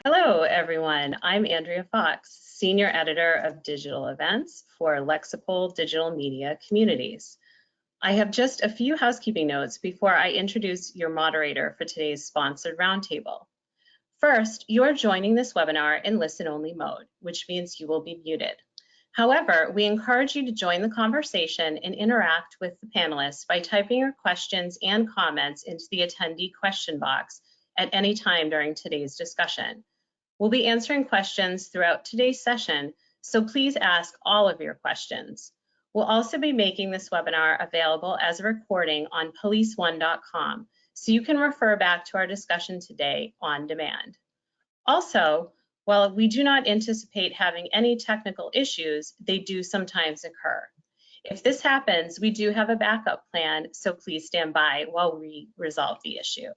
Hello, everyone. I'm Andrea Fox, Senior Editor of Digital Events for Lexipol Digital Media Communities. I have just a few housekeeping notes before I introduce your moderator for today's sponsored roundtable. First, you're joining this webinar in listen-only mode, which means you will be muted. However, we encourage you to join the conversation and interact with the panelists by typing your questions and comments into the attendee question box at any time during today's discussion. We'll be answering questions throughout today's session, so please ask all of your questions. We'll also be making this webinar available as a recording on policeone.com, so you can refer back to our discussion today on demand. Also, while we do not anticipate having any technical issues, they do sometimes occur. If this happens, we do have a backup plan, so please stand by while we resolve the issue.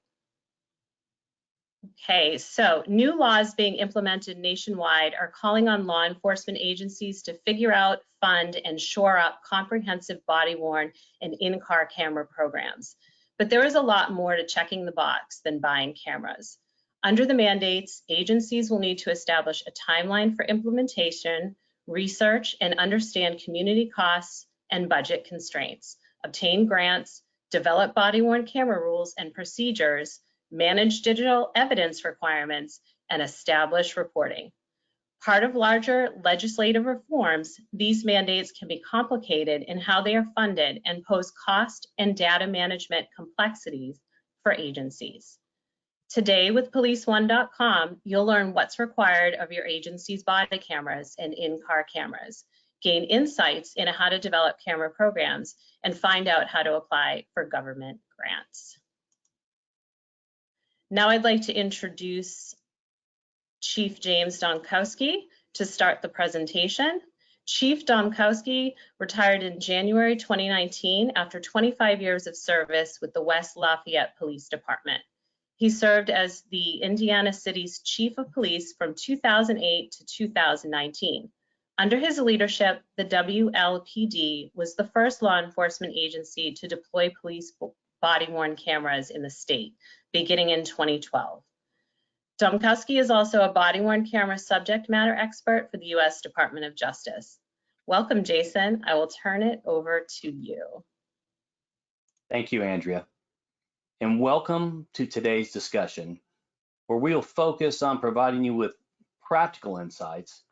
Okay, so new laws being implemented nationwide are calling on law enforcement agencies to figure out, fund, and shore up comprehensive body-worn and in-car camera programs. But there is a lot more to checking the box than buying cameras. Under the mandates, agencies will need to establish a timeline for implementation, research, and understand community costs and budget constraints, obtain grants, develop body-worn camera rules and procedures, manage digital evidence requirements, and establish reporting. Part of larger legislative reforms, these mandates can be complicated in how they are funded and pose cost and data management complexities for agencies. Today with policeone.com, you'll learn what's required of your agency's body cameras and in-car cameras, gain insights into how to develop camera programs, and find out how to apply for government grants. Now I'd like to introduce Chief James Donkowski to start the presentation. Chief Donkowski retired in January 2019 after 25 years of service with the West Lafayette Police Department. He served as the Indiana City's Chief of Police from 2008 to 2019. Under his leadership, the WLPD was the first law enforcement agency to deploy police body-worn cameras in the state, beginning in 2012. Donkowski is also a body-worn camera subject matter expert for the U.S. Department of Justice. Welcome, Jason. I will turn it over to you. Thank you, Andrea. And welcome to today's discussion, where we'll focus on providing you with practical insights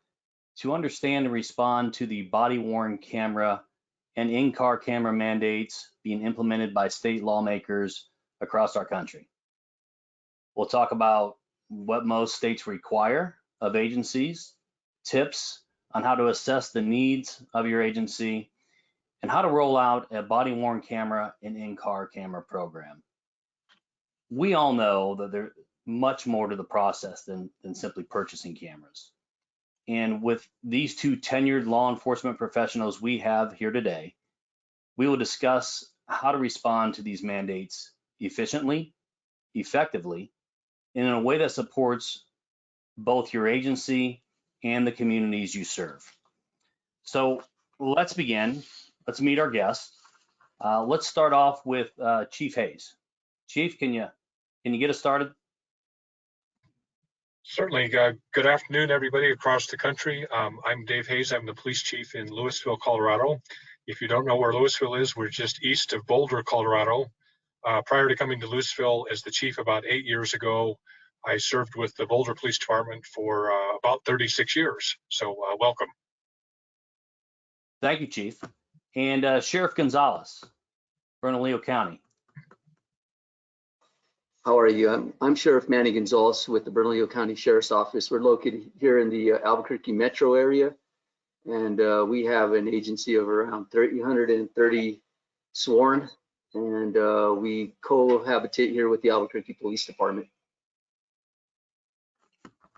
to understand and respond to the body-worn camera and in-car camera mandates being implemented by state lawmakers across our country. We'll talk about what most states require of agencies, tips on how to assess the needs of your agency, and how to roll out a body-worn camera and in-car camera program. We all know that there's much more to the process than simply purchasing cameras. And with these two tenured law enforcement professionals we have here today, we will discuss how to respond to these mandates efficiently, effectively, and in a way that supports both your agency and the communities you serve. So let's begin. Let's meet our guests. Let's start off with Chief Hayes. Chief, can you get us started? Certainly. Good afternoon, everybody across the country. I'm Dave Hayes. I'm the police chief in Louisville, Colorado. If you don't know where Louisville is, we're just east of Boulder, Colorado. Prior to coming to Louisville as the chief about 8 years ago, I served with the Boulder Police Department for about 36 years. So welcome. Thank you, Chief. And Sheriff Gonzalez, Bernalillo County. How are you? I'm Sheriff Manny Gonzalez with the Bernalillo County Sheriff's Office. We're located here in the Albuquerque metro area, and we have an agency of around 330 sworn, and we cohabitate here with the Albuquerque Police Department.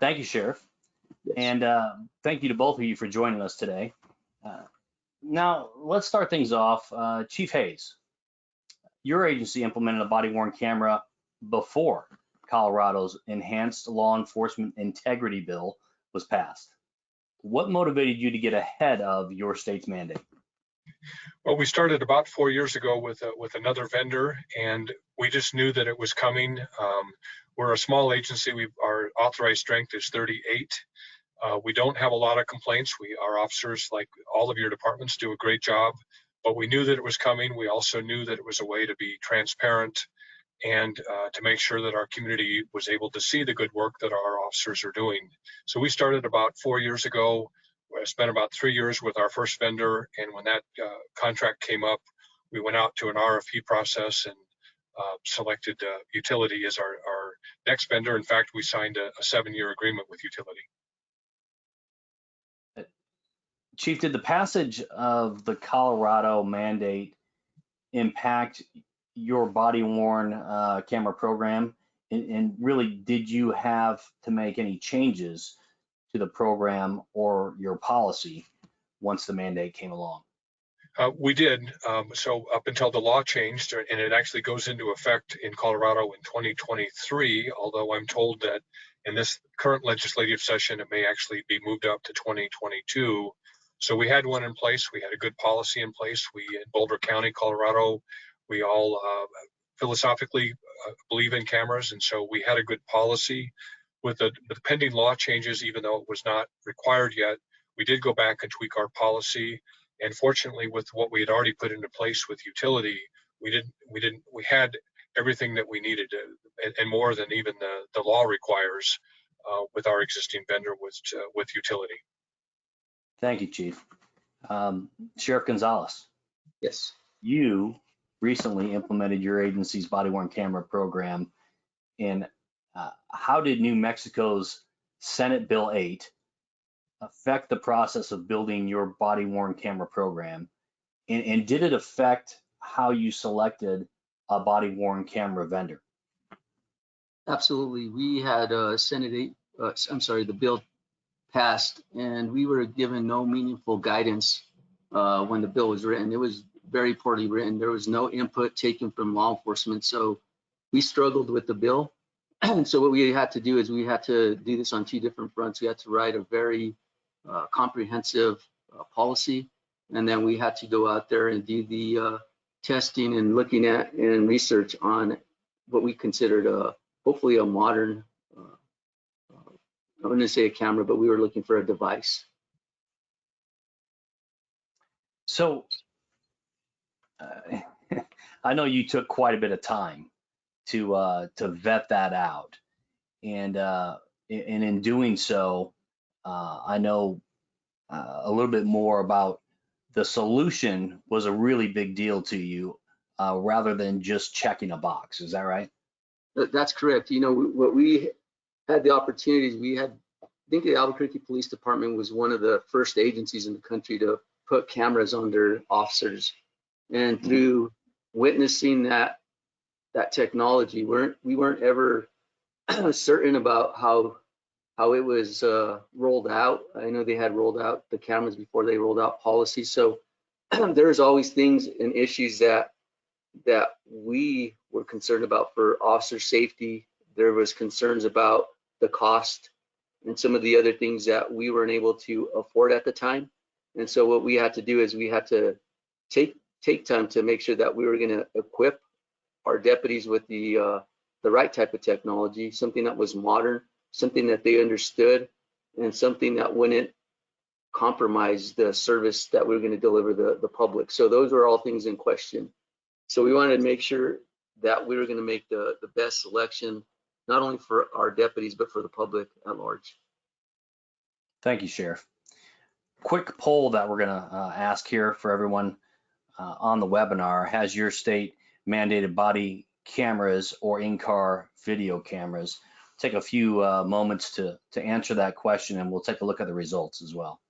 Thank you, Sheriff. Yes. And thank you to both of you for joining us today. Now, let's start things off. Chief Hayes, your agency implemented a body-worn camera before Colorado's enhanced law enforcement integrity bill was passed. What motivated you to get ahead of your state's mandate? Well, we started about 4 years ago with another vendor, and we just knew that it was coming. We're a small agency. Our authorized strength is 38. We don't have a lot of complaints. Our officers, like all of your departments, do a great job, but we knew that it was coming. We also knew that it was a way to be transparent and to make sure that our community was able to see the good work that our officers are doing. So we started about 4 years ago. I spent about 3 years with our first vendor, and when that contract came up, we went out to an RFP process and selected Utility as our next vendor. In fact, we signed a 7-year agreement with Utility. Chief, did the passage of the Colorado mandate impact your body-worn camera program? And really, did you have to make any changes to the program or your policy once the mandate came along? We did. So up until the law changed, and it actually goes into effect in Colorado in 2023, although I'm told that in this current legislative session, it may actually be moved up to 2022. So we had one in place. We had a good policy in place. We in Boulder County, Colorado, we all philosophically believe in cameras, and so we had a good policy. With the pending law changes, even though it was not required yet, we did go back and tweak our policy. And fortunately, with what we had already put into place with Utility, we had everything that we needed, and more than even the law requires with our existing vendor with Utility. Thank you, Chief. Sheriff Gonzalez. Yes. You recently implemented your agency's body-worn camera program. And how did New Mexico's Senate Bill 8 affect the process of building your body-worn camera program? And did it affect how you selected a body-worn camera vendor? Absolutely. We had the bill passed, and we were given no meaningful guidance when the bill was written. It was very poorly written. There was no input taken from law enforcement, so we struggled with the bill. And so what we had to do is we had to do this on 2 different fronts. We had to write a very comprehensive policy, and then we had to go out there and do the testing and looking at and research on what we considered hopefully a modern, I wouldn't say a camera, but we were looking for a device. So I know you took quite a bit of time to vet that out, and in doing so, I know a little bit more about the solution was a really big deal to you, rather than just checking a box. Is that right? That's correct. You know, what we had the opportunities, I think the Albuquerque Police Department was one of the first agencies in the country to put cameras on their officers. And through witnessing that technology, we weren't ever certain about how it was rolled out. I know they had rolled out the cameras before they rolled out policy. So there's always things and issues that we were concerned about for officer safety. There was concerns about the cost and some of the other things that we weren't able to afford at the time. And so what we had to do is we had to take time to make sure that we were going to equip our deputies with the right type of technology, something that was modern, something that they understood, and something that wouldn't compromise the service that we were going to deliver the public. So those were all things in question. So we wanted to make sure that we were going to make the best selection, not only for our deputies, but for the public at large. Thank you, Sheriff. Quick poll that we're going to ask here for everyone on the webinar. Has your state mandated body cameras or in-car video cameras? Take a few moments to answer that question, and we'll take a look at the results as well.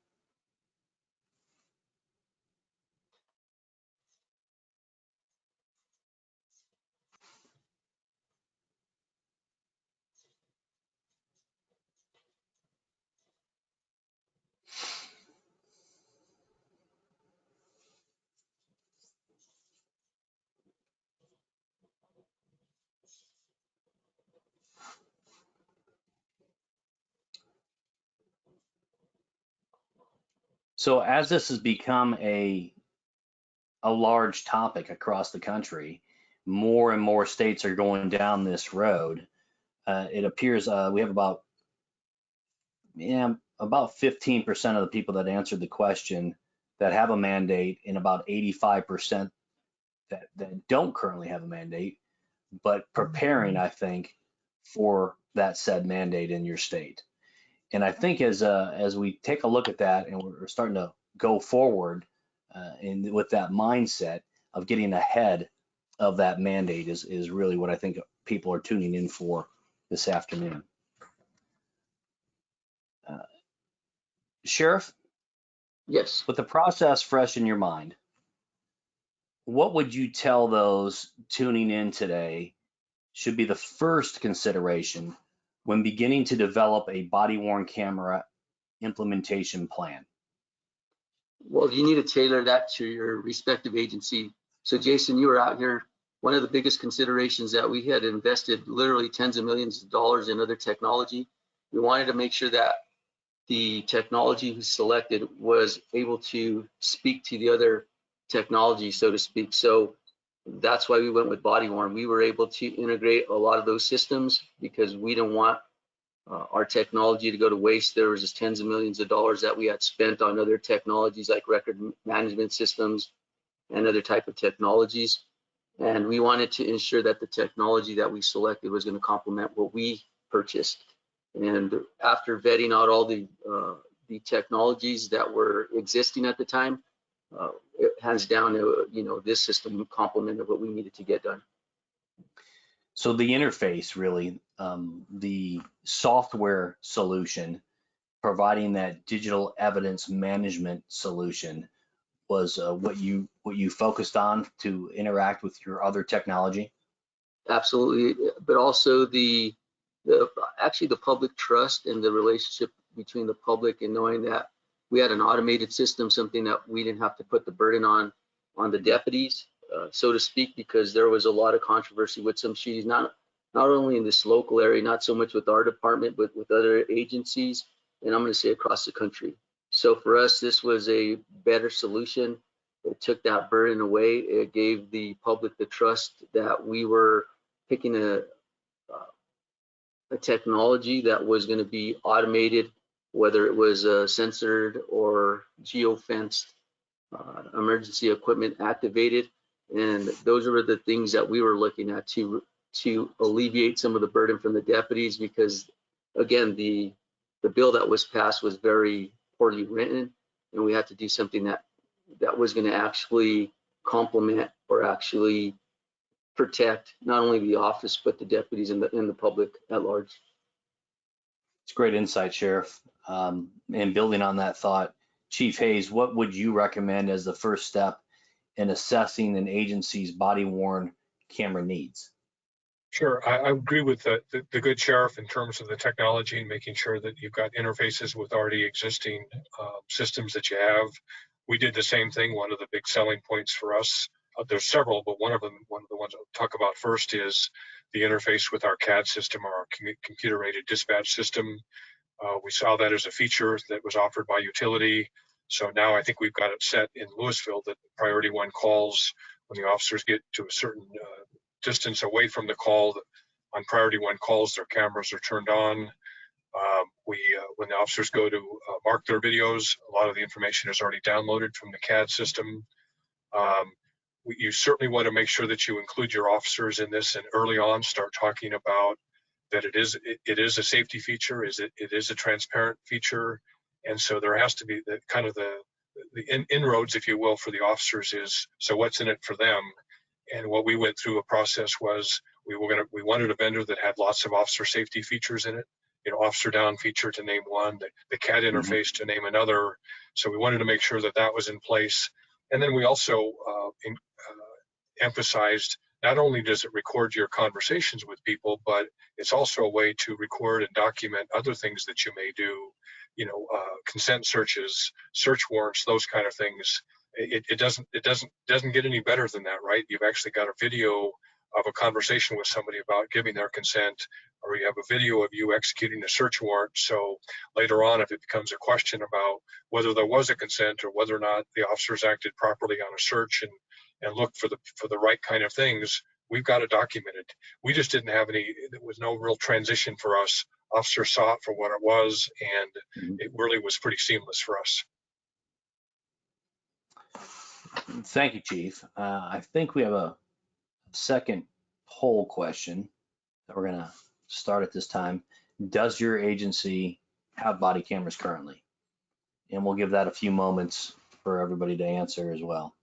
So as this has become a large topic across the country, more and more states are going down this road. it appears we have about 15% of the people that answered the question that have a mandate, and about 85% that don't currently have a mandate, but preparing, I think, for that said mandate in your state. And I think as we take a look at that and we're starting to go forward and with that mindset of getting ahead of that mandate is really what I think people are tuning in for this afternoon. Sheriff? Yes. With the process fresh in your mind, what would you tell those tuning in today should be the first consideration when beginning to develop a body-worn camera implementation plan? Well, you need to tailor that to your respective agency. So Jason, you were out here. One of the biggest considerations that we had invested literally tens of millions of dollars in other technology. We wanted to make sure that the technology we selected was able to speak to the other technology, so to speak. So that's why we went with body worn. We were able to integrate a lot of those systems because we didn't want our technology to go to waste. There was just tens of millions of dollars that we had spent on other technologies like record management systems and other type of technologies. And we wanted to ensure that the technology that we selected was going to complement what we purchased. And after vetting out all the technologies that were existing at the time, hands down, this system complemented what we needed to get done. So the interface, really, the software solution, providing that digital evidence management solution, was what you focused on to interact with your other technology? Absolutely, but also actually the public trust and the relationship between the public and knowing that we had an automated system, something that we didn't have to put the burden on the deputies, so to speak, because there was a lot of controversy with some shootings, not only in this local area, not so much with our department, but with other agencies, and I'm going to say across the country. So for us, this was a better solution. It took that burden away. It gave the public the trust that we were picking a technology that was going to be automated, whether it was censored or geofenced, emergency equipment activated. And those were the things that we were looking at to alleviate some of the burden from the deputies, because again, the bill that was passed was very poorly written, and we had to do something that was going to actually complement or actually protect not only the office but the deputies and the public at large. It's great insight, Sheriff. And building on that thought, Chief Hayes, what would you recommend as the first step in assessing an agency's body-worn camera needs? Sure, I agree with the good sheriff in terms of the technology and making sure that you've got interfaces with already existing systems that you have. We did the same thing. One of the big selling points for us, there's several, but one of the ones I'll talk about first is the interface with our CAD system, or our computer-aided dispatch system. We saw that as a feature that was offered by utility. So now I think we've got it set in Louisville that priority one calls, when the officers get to a certain distance away from the call, on priority one calls, their cameras are turned on. When the officers go to mark their videos, a lot of the information is already downloaded from the CAD system. You certainly want to make sure that you include your officers in this and early on start talking about that it is a safety feature, it is a transparent feature, and so there has to be the kind of the inroads, if you will, for the officers is, so what's in it for them? And what we went through a process was we wanted a vendor that had lots of officer safety features in it, officer down feature to name one, the CAD interface to name another. So we wanted to make sure that that was in place. And then we also emphasized, not only does it record your conversations with people, but it's also a way to record and document other things that you may do, consent searches, search warrants, those kind of things. It doesn't get any better than that, right? You've actually got a video of a conversation with somebody about giving their consent, or you have a video of you executing a search warrant. So later on, if it becomes a question about whether there was a consent or whether or not the officers acted properly on a search and looked for the right kind of things, we've got it documented. We just didn't have any, there was no real transition for us. Officers saw it for what it was, and it really was pretty seamless for us. Thank you, Chief. I think we have a second poll question that we're going to start at this time. Does your agency have body cameras currently? And we'll give that a few moments for everybody to answer as well.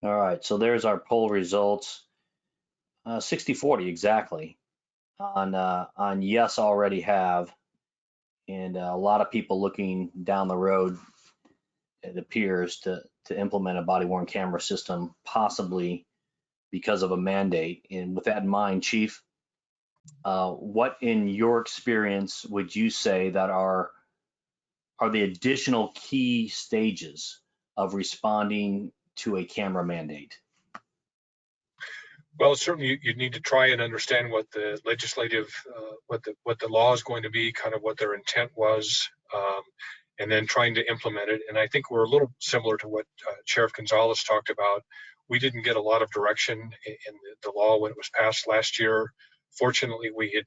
All right, so there's our poll results. 60-40 exactly on yes, already have, and a lot of people looking down the road, it appears, to implement a body-worn camera system, possibly because of a mandate. And with that in mind, Chief, what in your experience would you say that are the additional key stages of responding to a camera mandate? Well, certainly you need to try and understand what the legislative, what the law is going to be, kind of what their intent was, and then trying to implement it. And I think we're a little similar to what Sheriff Gonzalez talked about. We didn't get a lot of direction in the law when it was passed last year. Fortunately, we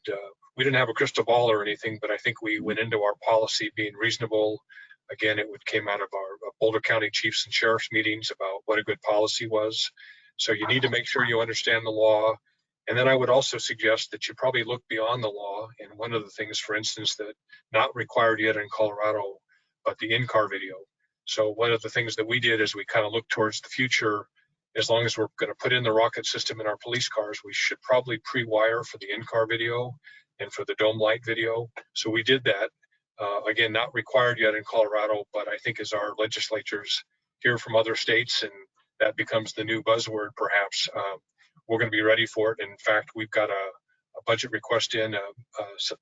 didn't have a crystal ball or anything, but I think we went into our policy being reasonable. Again, it came out of our Boulder County chiefs and sheriffs meetings about what a good policy was. So you need to make sure you understand the law. And then I would also suggest that you probably look beyond the law. And one of the things, for instance, that not required yet in Colorado, but the in-car video. So one of the things that we did is we kind of looked towards the future. As long as we're going to put in the rocket system in our police cars, we should probably pre-wire for the in-car video and for the dome light video. So we did that. Again, not required yet in Colorado, but I think as our legislatures hear from other states and that becomes the new buzzword, perhaps, we're going to be ready for it. In fact, we've got a budget request in, a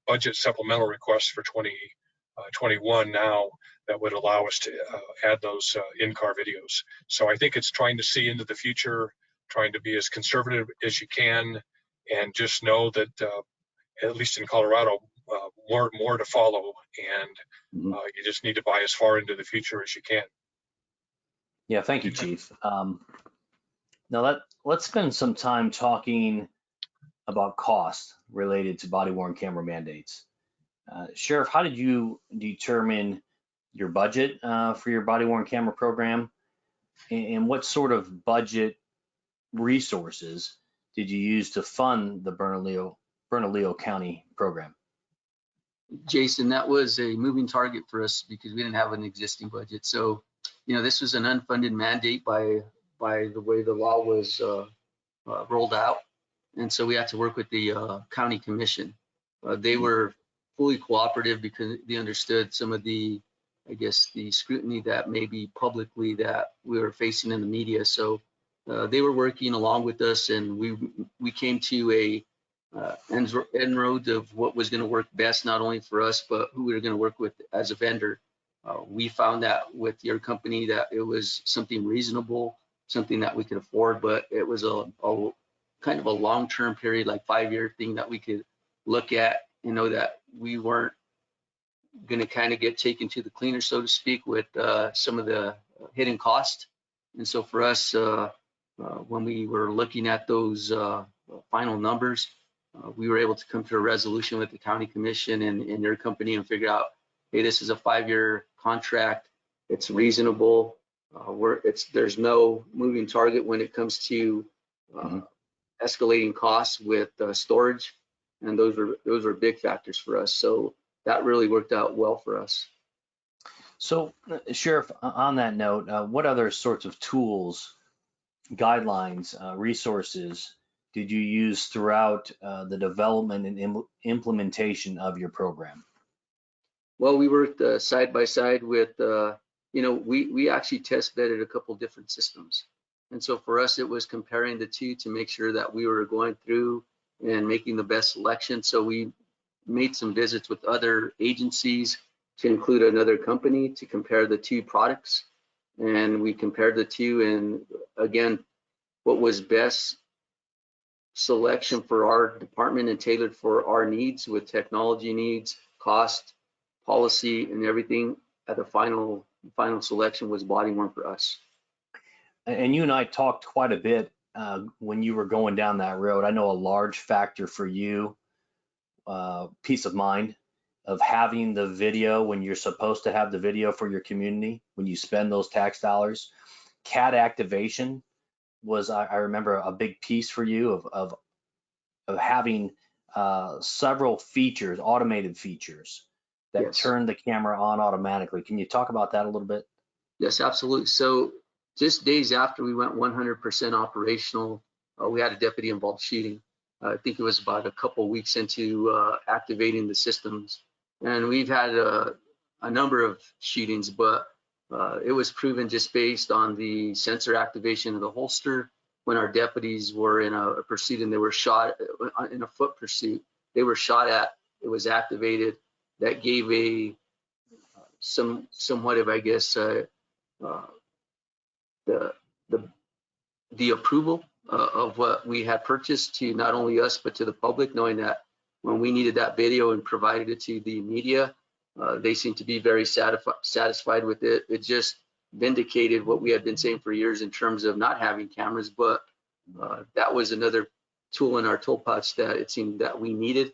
budget supplemental request for 2021 now that would allow us to add those in-car videos. So I think it's trying to see into the future, trying to be as conservative as you can, and just know that at least in Colorado, more to follow, and you just need to buy as far into the future as you can. Yeah, thank you, Chief. Now let's spend some time talking about cost related to body-worn camera mandates. Sheriff, how did you determine your budget for your body-worn camera program, and what sort of budget resources did you use to fund the Bernalillo County program? Jason, that was a moving target for us because we didn't have an existing budget. So, this was an unfunded mandate by the way the law was rolled out. And so we had to work with the county commission. They were fully cooperative because they understood some of the, I guess, the scrutiny that maybe publicly that we were facing in the media. So they were working along with us, and we came to a end road of what was going to work best, not only for us, but who we were going to work with as a vendor. We found that with your company that it was something reasonable, something that we could afford, but it was a kind of a long-term period, like 5-year thing that we could look at, that we weren't going to kind of get taken to the cleaner, so to speak, with some of the hidden cost. And so for us, when we were looking at those final numbers, we were able to come to a resolution with the county commission and your company and figure out, hey, this is a 5-year contract. It's reasonable. There's no moving target when it comes to escalating costs with storage, and those were big factors for us. So that really worked out well for us. So, Sheriff, on that note, what other sorts of tools, guidelines, resources did you use throughout the development and implementation of your program? Well, we worked side by side with, we actually test vetted a couple different systems. And so for us, it was comparing the two to make sure that we were going through and making the best selection. So we made some visits with other agencies, to include another company, to compare the two products. And we compared the two, and again, what was best selection for our department and tailored for our needs with technology needs, cost, policy, and everything, at the final selection was body worn for us. And you and I talked quite a bit when you were going down that road. I know a large factor for you, peace of mind of having the video when you're supposed to have the video for your community, when you spend those tax dollars. CAD activation was, I remember, a big piece for you of having several features, automated features that Yes. turn the camera on automatically. Can you talk about that a little bit? Yes, absolutely. So just days after we went 100% operational, we had a deputy involved shooting. I think it was about a couple weeks into activating the systems. And we've had a number of shootings, but it was proven just based on the sensor activation of the holster. When our deputies were in a pursuit and they were shot in a foot pursuit, they were shot at, it was activated. That gave a somewhat of, I guess, the approval of what we had purchased to not only us but to the public, knowing that when we needed that video and provided it to the media, they seemed to be very satisfied with it. It just vindicated what we had been saying for years in terms of not having cameras, but that was another tool in our tool pouch that it seemed that we needed.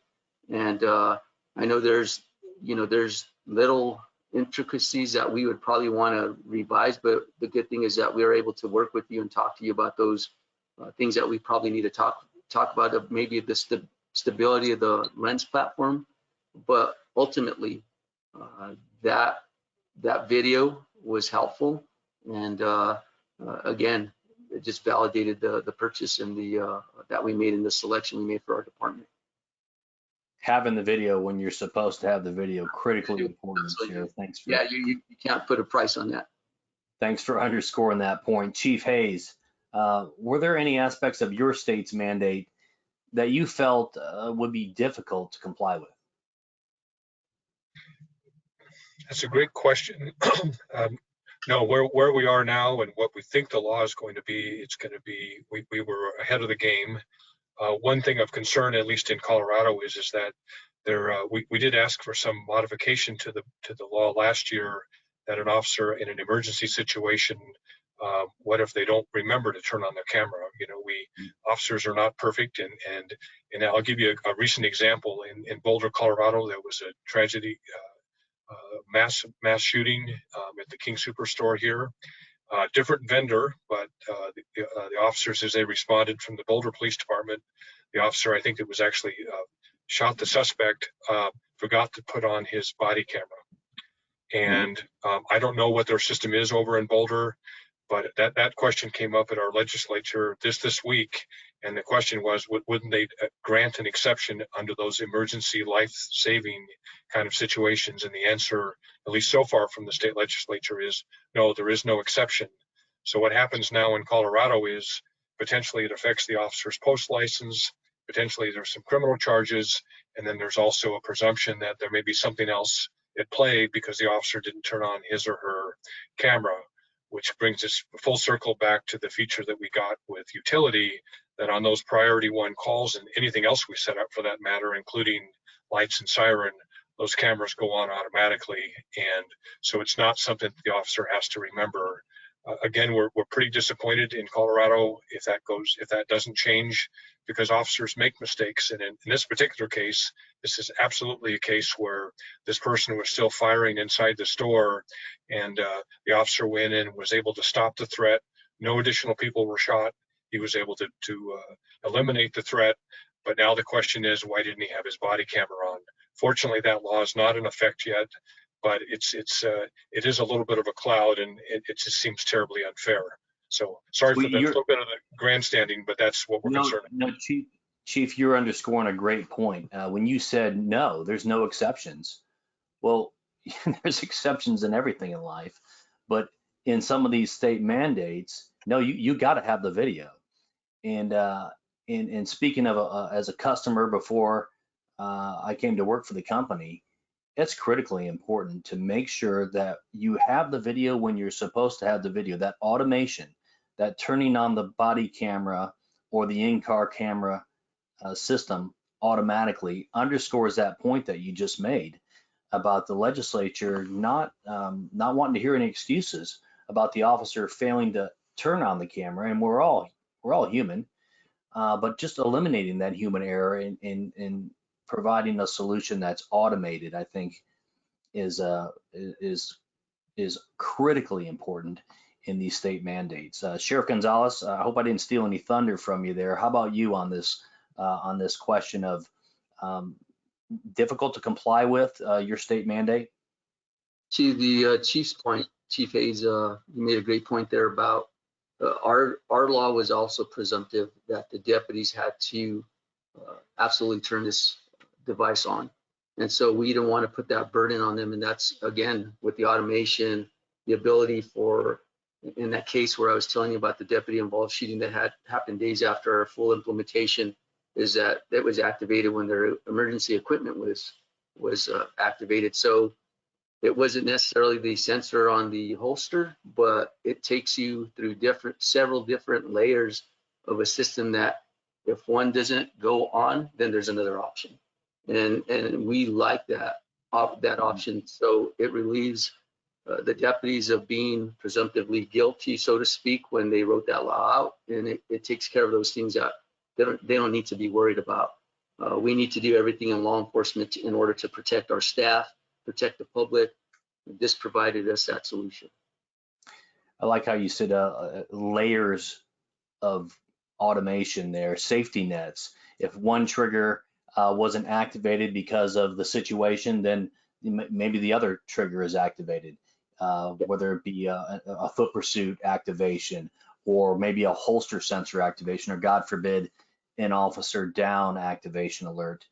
And I know there's little intricacies that we would probably want to revise, but the good thing is that we are able to work with you and talk to you about those things that we probably need to talk about, maybe the stability of the lens platform. But ultimately, that video was helpful, and again, it just validated the purchase and the that we made in the selection we made for our department. Having the video when you're supposed to have the video, critically important. Sheriff, thanks for you can't put a price on that. Thanks for underscoring that point. Chief Hayes, were there any aspects of your state's mandate that you felt would be difficult to comply with? That's a great question. No, where we are now and what we think the law is going to be, it's going to be, we were ahead of the game. One thing of concern, at least in Colorado, is that we did ask for some modification to the law last year, that an officer in an emergency situation, what if they don't remember to turn on their camera? Officers are not perfect, and I'll give you a recent example. In Boulder, Colorado, there was a tragedy, mass shooting at the King Superstore here. Different vendor, but the officers, as they responded from the Boulder Police Department, the officer, I think that was actually shot the suspect, forgot to put on his body camera. And I don't know what their system is over in Boulder, but that question came up at our legislature this week, and the question was, wouldn't they grant an exception under those emergency life-saving kind of situations? And the answer, at least so far from the state legislature, is no, there is no exception. So what happens now in Colorado is potentially it affects the officer's post license, potentially there's some criminal charges, and then there's also a presumption that there may be something else at play because the officer didn't turn on his or her camera, which brings us full circle back to the feature that we got with utility, that on those priority one calls and anything else we set up for that matter, including lights and siren, those cameras go on automatically. And so it's not something that the officer has to remember. Again, we're pretty disappointed in Colorado if that doesn't change, because officers make mistakes. And in this particular case, this is absolutely a case where this person was still firing inside the store, and the officer went in and was able to stop the threat. No additional people were shot. He was able to eliminate the threat. But now the question is, why didn't he have his body camera on? Fortunately, that law is not in effect yet, but it is a little bit of a cloud, and it just seems terribly unfair. So sorry for that little bit of the grandstanding, but that's what we're concerned about. No, Chief, you're underscoring a great point. When you said no, there's no exceptions. Well, there's exceptions in everything in life, but in some of these state mandates, no, you got to have the video. And speaking of as a customer before, I came to work for the company, it's critically important to make sure that you have the video when you're supposed to have the video. That automation, that turning on the body camera or the in-car camera system automatically underscores that point that you just made about the legislature not wanting to hear any excuses about the officer failing to turn on the camera. And we're all human, but just eliminating that human error in providing a solution that's automated, I think, is critically important in these state mandates. Sheriff Gonzalez, I hope I didn't steal any thunder from you there. How about you on this question of difficult to comply with your state mandate? To the chief's point, Chief Hayes, you made a great point there about our law was also presumptive that the deputies had to absolutely turn this device on. And so we didn't want to put that burden on them. And that's, again, with the automation, the ability for, in that case where I was telling you about the deputy involved shooting that had happened days after our full implementation, is that it was activated when their emergency equipment was activated. So it wasn't necessarily the sensor on the holster, but it takes you through several different layers of a system that if one doesn't go on, then there's another option. And we like that option. So it relieves the deputies of being presumptively guilty, so to speak, when they wrote that law out. And it takes care of those things that they don't need to be worried about. We need to do everything in law enforcement in order to protect our staff, protect the public. This provided us that solution. I like how you said layers of automation there, safety nets. If one trigger wasn't activated because of the situation, then maybe the other trigger is activated, whether it be a foot pursuit activation or maybe a holster sensor activation, or God forbid, an officer down activation alert.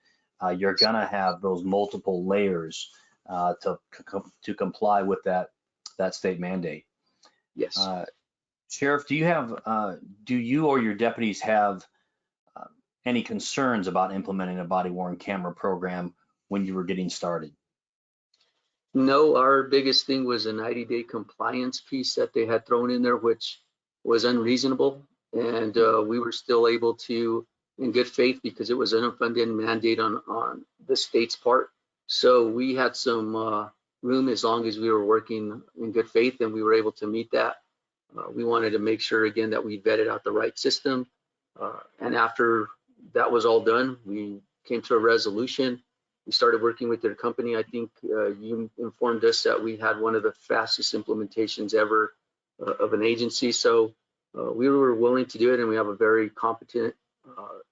You're gonna have those multiple layers to comply with that state mandate. Yes. Sheriff, do you or your deputies have any concerns about implementing a body-worn camera program when you were getting started? No, our biggest thing was a 90-day compliance piece that they had thrown in there, which was unreasonable. And we were still able to, in good faith, because it was an unfunded mandate on the state's part. So we had some room as long as we were working in good faith, and we were able to meet that. We wanted to make sure, again, that we vetted out the right system. And after that was all done, we came to a resolution. We started working with their company. I think you informed us that we had one of the fastest implementations ever of an agency. So we were willing to do it, and we have a very competent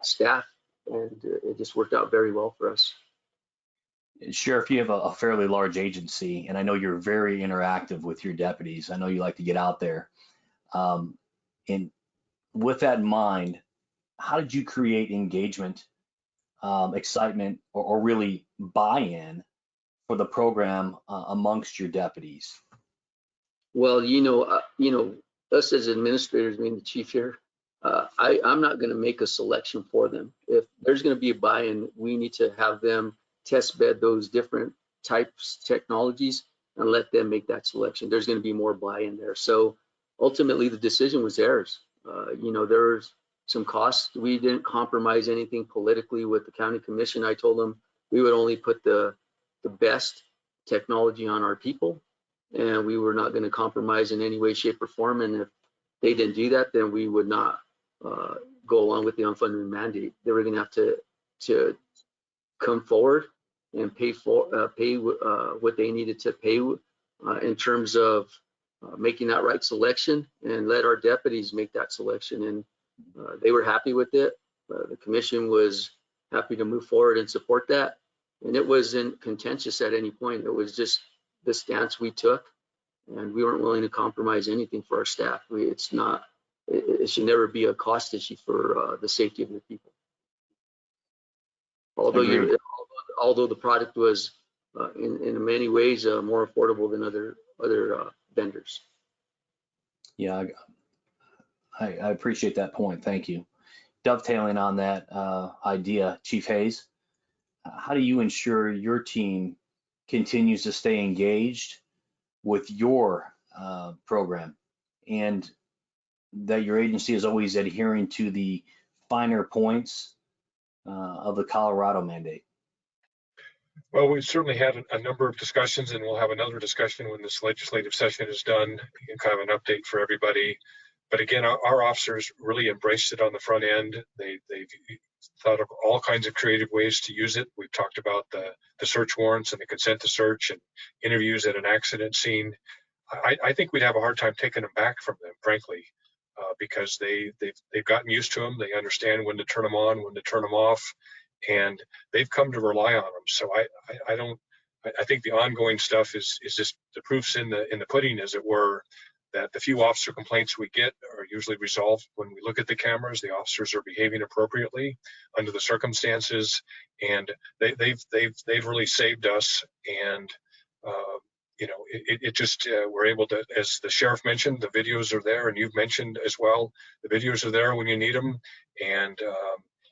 staff, and it just worked out very well for us. Sheriff, you have a fairly large agency, and I know you're very interactive with your deputies. I know you like to get out there. And with that in mind, how did you create engagement, excitement, or really buy-in for the program amongst your deputies? Well, us as administrators, being the chief here, I'm not going to make a selection for them. If there's going to be a buy-in, we need to have them test bed those different types, technologies, and let them make that selection. There's going to be more buy-in there. So ultimately, the decision was theirs. There's some costs. We didn't compromise anything politically with the county commission. I told them we would only put the best technology on our people, and we were not going to compromise in any way, shape, or form. And if they didn't do that, then we would not go along with the unfunded mandate. They were going to have to come forward and pay what they needed to pay in terms of making that right selection, and let our deputies make that selection. And they were happy with it. The commission was happy to move forward and support that. And it wasn't contentious at any point. It was just the stance we took, and we weren't willing to compromise anything for our staff. It should never be a cost issue for the safety of the people. Although the product was in many ways more affordable than other vendors. Yeah, I appreciate that point. Thank you. Dovetailing on that idea, Chief Hayes, how do you ensure your team continues to stay engaged with your program, and that your agency is always adhering to the finer points of the Colorado mandate? Well, we've certainly had a number of discussions, and we'll have another discussion when this legislative session is done, and kind of an update for everybody. But again, our officers really embraced it on the front end. They've thought of all kinds of creative ways to use it. We've talked about the search warrants and the consent to search and interviews at an accident scene. I think we'd have a hard time taking them back from them, frankly, because they've gotten used to them. They understand when to turn them on, when to turn them off, and they've come to rely on them. So I think the ongoing stuff is just the proof's in the pudding, as it were, that the few officer complaints we get are usually resolved when we look at the cameras. The officers are behaving appropriately under the circumstances, and they've really saved us. And it just we're able to, as the sheriff mentioned, the videos are there, and you've mentioned as well, the videos are there when you need them, and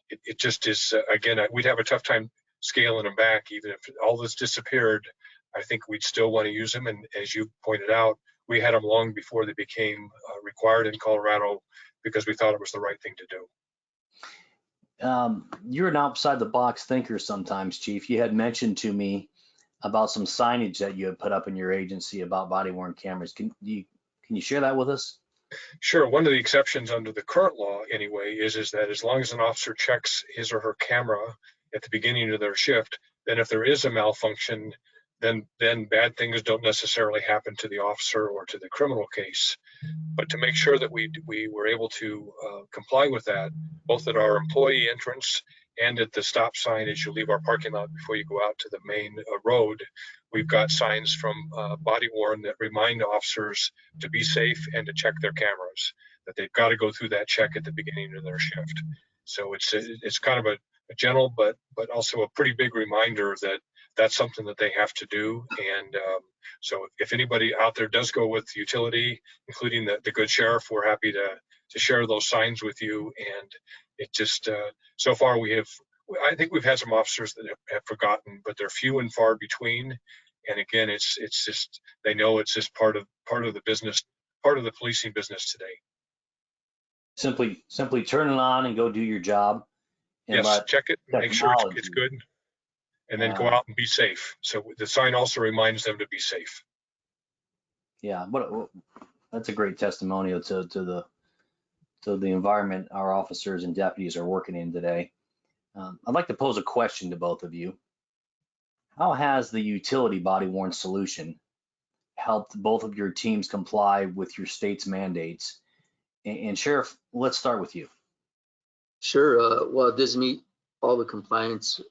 it just is, again, we'd have a tough time scaling them back. Even if all this disappeared, I think we'd still want to use them. And as you pointed out, we had them long before they became required in Colorado, because we thought it was the right thing to do. You're an outside the box thinker sometimes, Chief. You had mentioned to me about some signage that you had put up in your agency about body worn cameras. Can you share that with us? Sure. One of the exceptions under the current law, anyway, is that as long as an officer checks his or her camera at the beginning of their shift, then if there is a malfunction, then bad things don't necessarily happen to the officer or to the criminal case. But to make sure that we were able to comply with that, both at our employee entrance and at the stop sign as you leave our parking lot before you go out to the main road, we've got signs from body worn that remind officers to be safe and to check their cameras, that they've got to go through that check at the beginning of their shift. So it's kind of a gentle but also a pretty big reminder that that's something that they have to do. And so if anybody out there does go with utility, including the good sheriff, we're happy to share those signs with you. And it just so far I think we've had some officers that have forgotten, but they're few and far between. And again, it's just, they know it's just part of the business, part of the policing business today. Simply turn it on and go do your job. And yes, check it, make sure it's good, and then go out and be safe. So the sign also reminds them to be safe. Yeah, that's a great testimonial to the environment our officers and deputies are working in today. I'd like to pose a question to both of you. How has the utility body worn solution helped both of your teams comply with your state's mandates? And Sheriff, let's start with you. Sure. Well, it does meet all the compliance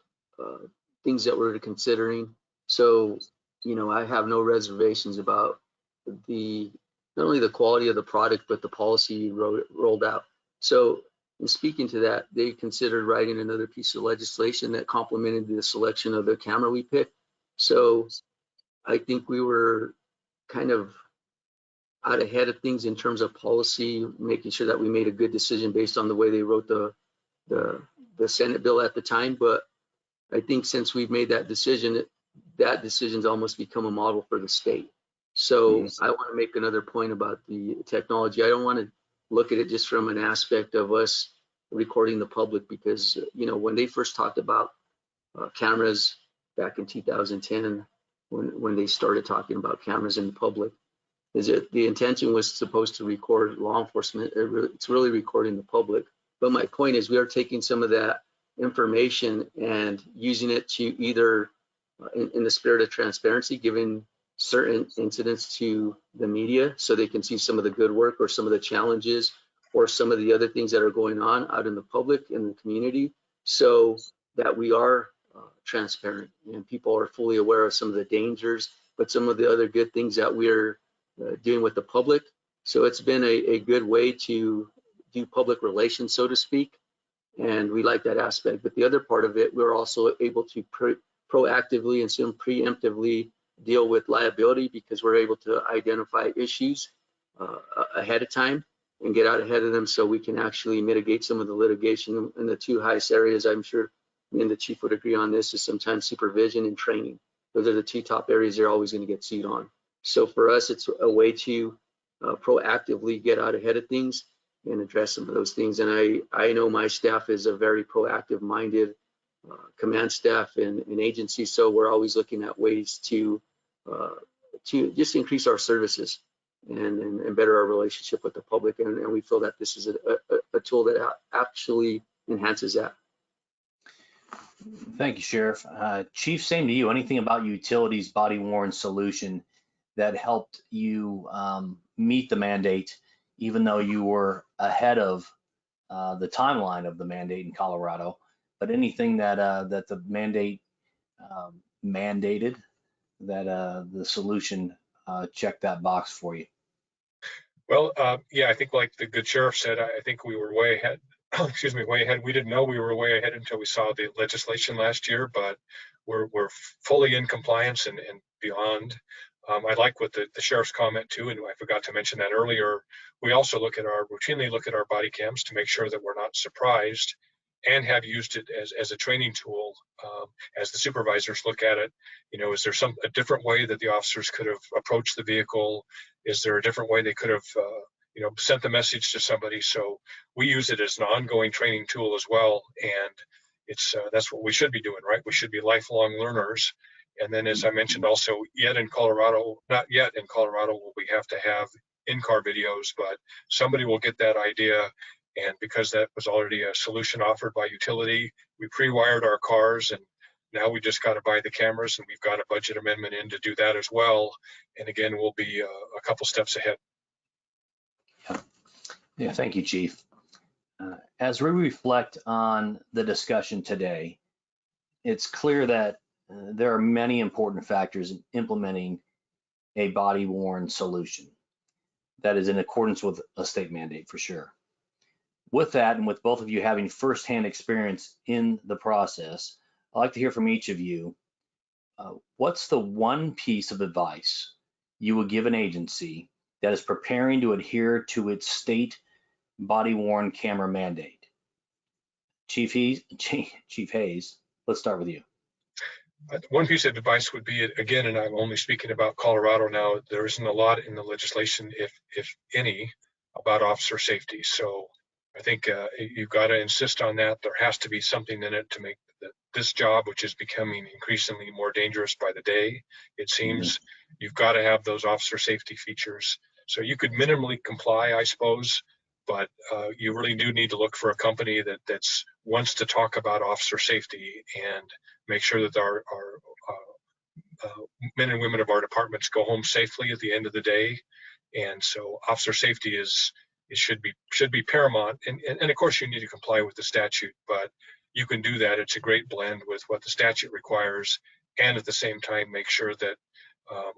things that we're considering. So, I have no reservations about not only the quality of the product, but the policy rolled out. So, in speaking to that, they considered writing another piece of legislation that complemented the selection of the camera we picked. So, I think we were kind of out ahead of things in terms of policy, making sure that we made a good decision based on the way they wrote the Senate bill at the time. But I think since we've made that decision's almost become a model for the state. So I want to make another point about the technology. I don't want to look at it just from an aspect of us recording the public, because when they first talked about cameras back in 2010, when they started talking about cameras in the public, the intention was supposed to record law enforcement. It's really recording the public. But my point is, we are taking some of that information and using it to either, in the spirit of transparency, giving certain incidents to the media so they can see some of the good work or some of the challenges or some of the other things that are going on out in the public, in the community, so that we are transparent and people are fully aware of some of the dangers, but some of the other good things that we're doing with the public. So it's been a good way to do public relations, so to speak, and we like that aspect. But the other part of it, we're also able to proactively and soon preemptively deal with liability, because we're able to identify issues ahead of time and get out ahead of them, so we can actually mitigate some of the litigation in the two highest areas I'm sure me and the chief would agree on this, is sometimes supervision and training. Those are the two top areas they're always going to get sued on. So for us, it's a way to proactively get out ahead of things and address some of those things. And I know my staff is a very proactive minded command staff and agency, so we're always looking at ways to just increase our services and better our relationship with the public. And we feel that this is a tool that actually enhances that. Thank you, Sheriff. Chief, same to you. Anything about utilities body worn solution that helped you meet the mandate, even though you were ahead of the timeline of the mandate in Colorado, but anything that that the mandate mandated, that the solution checked that box for you? Well, yeah, I think like the good sheriff said, I think we were way ahead. Excuse me, way ahead. We didn't know we were way ahead until we saw the legislation last year, but we're fully in compliance and beyond. I like what the sheriff's comment too, and I forgot to mention that earlier. We also routinely look at our body cams to make sure that we're not surprised, and have used it as a training tool as the supervisors look at it. You know, is there a different way that the officers could have approached the vehicle? Is there a different way they could have you know, sent the message to somebody? So we use it as an ongoing training tool as well, and it's that's what we should be doing, right? We should be lifelong learners. And then, as I mentioned, also, not yet in Colorado will we have to have in-car videos, but somebody will get that idea. And because that was already a solution offered by utility, we pre-wired our cars, and now we just got to buy the cameras, and we've got a budget amendment in to do that as well. And again, we'll be a couple steps ahead. Yeah, thank you, Chief. As we reflect on the discussion today, it's clear that there are many important factors in implementing a body-worn solution that is in accordance with a state mandate, for sure. With that, and with both of you having firsthand experience in the process, I'd like to hear from each of you. What's the one piece of advice you would give an agency that is preparing to adhere to its state body-worn camera mandate? Chief Hayes, let's start with you. One piece of advice would be, again, and I'm only speaking about Colorado now, there isn't a lot in the legislation, if any, about officer safety. So I think you've got to insist on that. There has to be something in it to make this job, which is becoming increasingly more dangerous by the day, it seems, you've got to have those officer safety features. So you could minimally comply, I suppose, but you really do need to look for a company that wants to talk about officer safety and make sure that our men and women of our departments go home safely at the end of the day. And so officer safety should be paramount. And of course you need to comply with the statute, but you can do that. It's a great blend with what the statute requires, and at the same time make sure that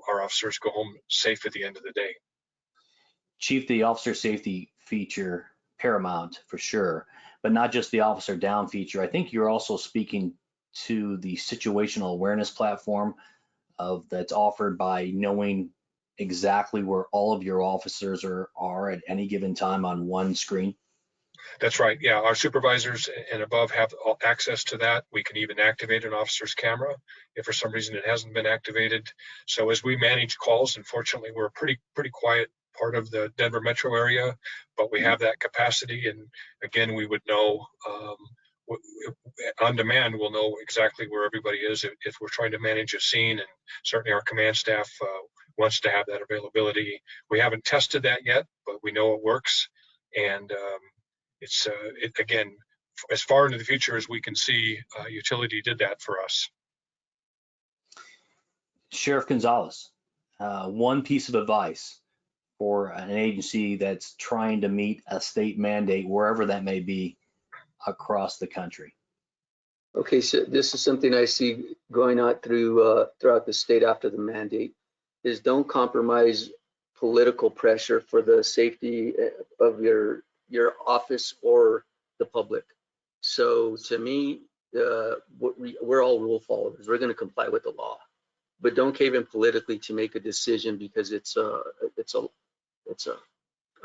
our officers go home safe at the end of the day. Chief, the officer safety feature paramount for sure, but not just the officer down feature. I think you're also speaking to the situational awareness platform that's offered by knowing exactly where all of your officers are at any given time on one screen. That's right. Yeah, our supervisors and above have access to that. We can even activate an officer's camera if for some reason it hasn't been activated. So as we manage calls, unfortunately, we're a pretty quiet part of the Denver metro area, but we have that capacity. And again, we would know on demand, we'll know exactly where everybody is if we're trying to manage a scene. And certainly our command staff wants to have that availability. We haven't tested that yet, but we know it works. And again, as far into the future as we can see, utility did that for us. Sheriff Gonzalez, one piece of advice for an agency that's trying to meet a state mandate, wherever that may be across the country. Okay, so this is something I see going on throughout the state after the mandate, is don't compromise political pressure for the safety of your office or the public. So to me, we're all rule followers. We're going to comply with the law, but don't cave in politically to make a decision because it's a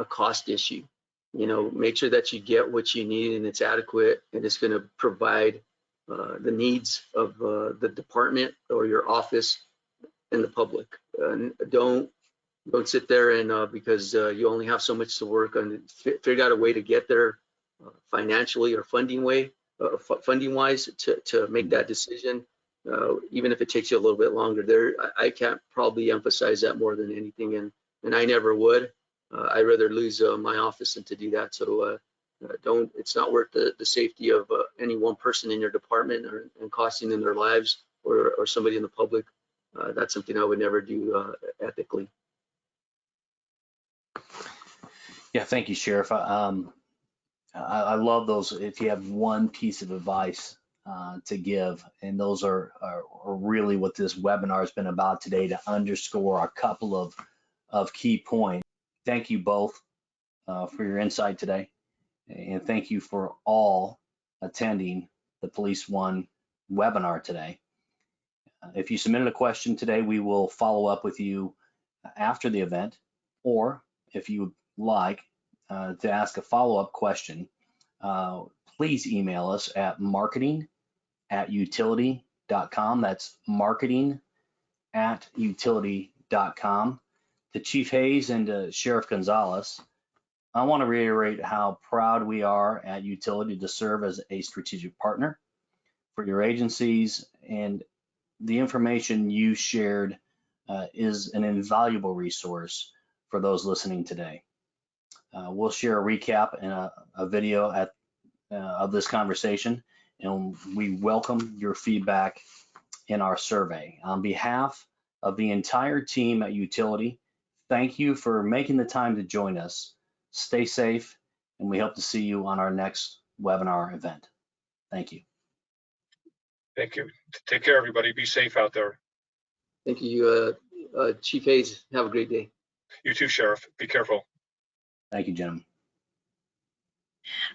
cost issue. You know, make sure that you get what you need and it's adequate and it's going to provide the needs of the department or your office and the public. Don't sit there and because you only have so much to work on, figure out a way to get there financially or funding wise to make that decision. Even if it takes you a little bit longer, I can't probably emphasize that more than anything, and I never would. I'd rather lose my office than to do that. So it's not worth the safety of any one person in your department and costing them their lives or somebody in the public. That's something I would never do ethically. Yeah, thank you, Sheriff. I love those. If you have one piece of advice to give, and those are really what this webinar has been about today, to underscore a couple of key points. Thank you both for your insight today, and thank you for all attending the Police One webinar today. If you submitted a question today, we will follow up with you after the event, or if you would like to ask a follow-up question, please email us at marketing@utility.com. That's marketing@utility.com. To Chief Hayes and to Sheriff Gonzalez, I want to reiterate how proud we are at Utility to serve as a strategic partner for your agencies, and the information you shared is an invaluable resource for those listening today. We'll share a recap and a video of this conversation, and we welcome your feedback in our survey. On behalf of the entire team at Utility, thank you for making the time to join us. Stay safe, and we hope to see you on our next webinar event. Thank you. Thank you. Take care, everybody. Be safe out there. Thank you, Chief Hayes. Have a great day. You too, Sheriff. Be careful. Thank you, gentlemen.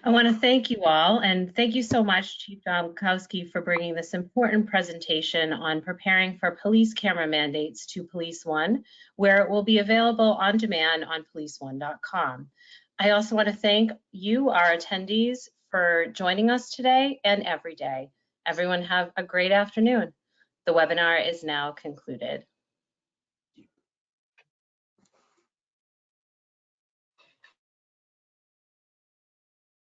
I want to thank you all, and thank you so much, Chief Donkowski, for bringing this important presentation on preparing for police camera mandates to Police One, where it will be available on demand on policeone.com. I also want to thank you, our attendees, for joining us today and every day. Everyone have a great afternoon. The webinar is now concluded.